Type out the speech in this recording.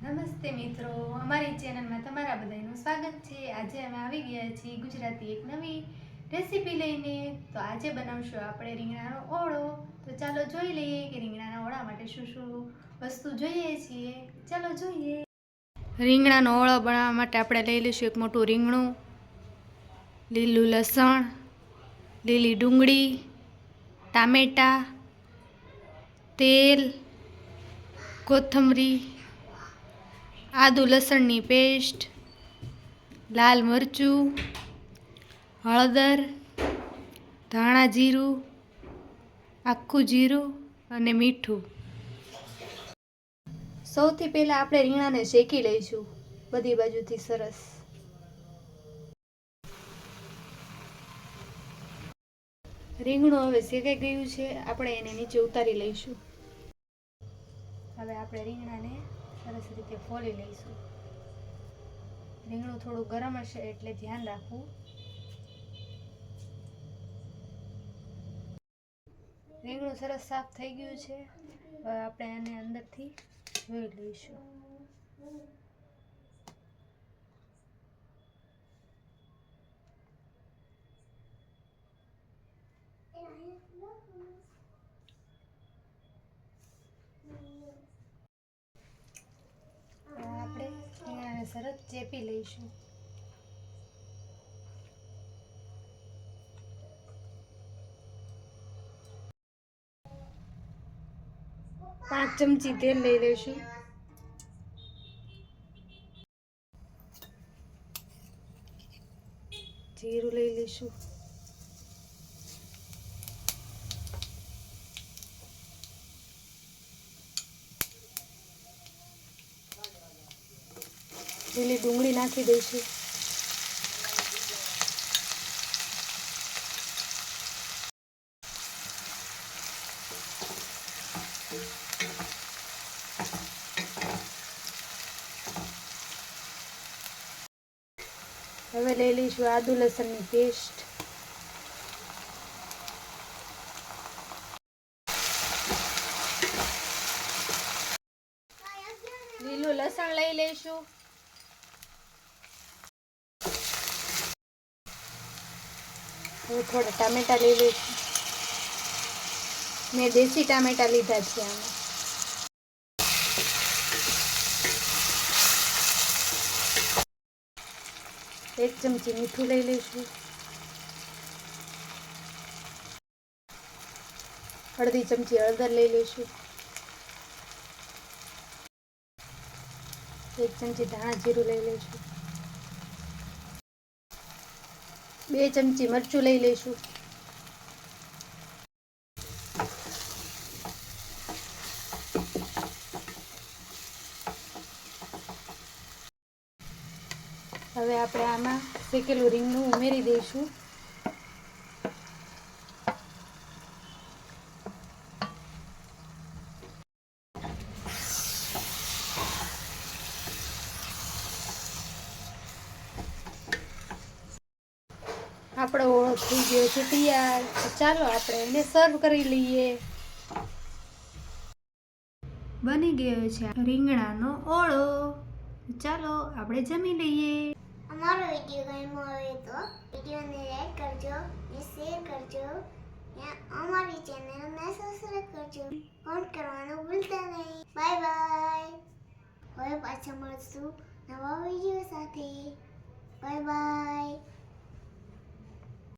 નમસ્તે મિત્રો, અમારી ચેનલમાં તમારા બધાનું સ્વાગત છે। આજે અમે આવી ગયા છીએ ગુજરાતી એક નવી રેસીપી લઈને। તો આજે બનાવશું આપણે રીંગણાનો ઓળો। તો ચાલો જોઈ લઈએ કે રીંગણાના ઓળા માટે શું શું વસ્તુ જોઈએ છીએ। ચાલો જોઈએ। રીંગણાનો ઓળો બનાવવા માટે આપણે લઈ લઈશું એક મોટું રીંગણું, લીલું લસણ, લીલી ડુંગળી, ટામેટાં, તેલ, કોથમરી, આદુ લસણની પેસ્ટ, લાલ મરચું, હળદર, ધાણા જીરું, આખું જીરું અને મીઠું। સૌથી પહેલાં આપણે રીંગણાને શેકી લઈશું બધી બાજુથી સરસ। રીંગણું હવે શેકાઈ ગયું છે, આપણે એને નીચે ઉતારી લઈશું। હવે આપણે રીંગણાને સરસ રીતે ફોલી લઈશું। રીંગણું થોડું ગરમ હશે એટલે ધ્યાન રાખવું। રીંગણું સરસ સાફ થઈ ગયું છે, હવે આપણે આને અંદરથી જોઈ લઈશું। આપણે રીંગણાને સરસ ચેપી લઈશું। 5 ચમચી તેલ લઈ લઈશું। જીરું લઈ લઈશું। લીલી ડુંગળી નાખી દઈશું। હવે લઈ લઈશું આદુ લસણની પેસ્ટ, લીલું લસણ લઈ લઈશું, હવે થોડા ટામેટા લઈ લઈશું। મેં દેશી ટામેટા લીધા છે આમાં। એક ચમચી મીઠું લઈ લઈશું। અડધી ચમચી હળદર લઈ લઈશું। એક ચમચી ધાણા જીરું લઈ લઈશું। 2 ચમચી મરચું લઈ લઈશું। હવે આપણે આમાં શેકેલું રીંગણું ઉમેરી દઈશું। આપણો ઓળો થઈ ગયો છે તૈયાર। તો ચાલો આપણે એને સર્વ કરી લઈએ। બની ગયો છે રીંગણાનો ઓળો। ચાલો આપણે જમી લઈએ। અમારો વિડીયો ગમ્યો હોય તો વિડીયોને લાઈક કરજો ને શેર કરજો ને અમારી ચેનલને સબસ્ક્રાઇબ કરજો। કોમેન્ટ કરવાનું ભૂલતા નહીં। Bye bye. હવે પાછા મળશું નવા વિડીયો સાથે। Bye bye.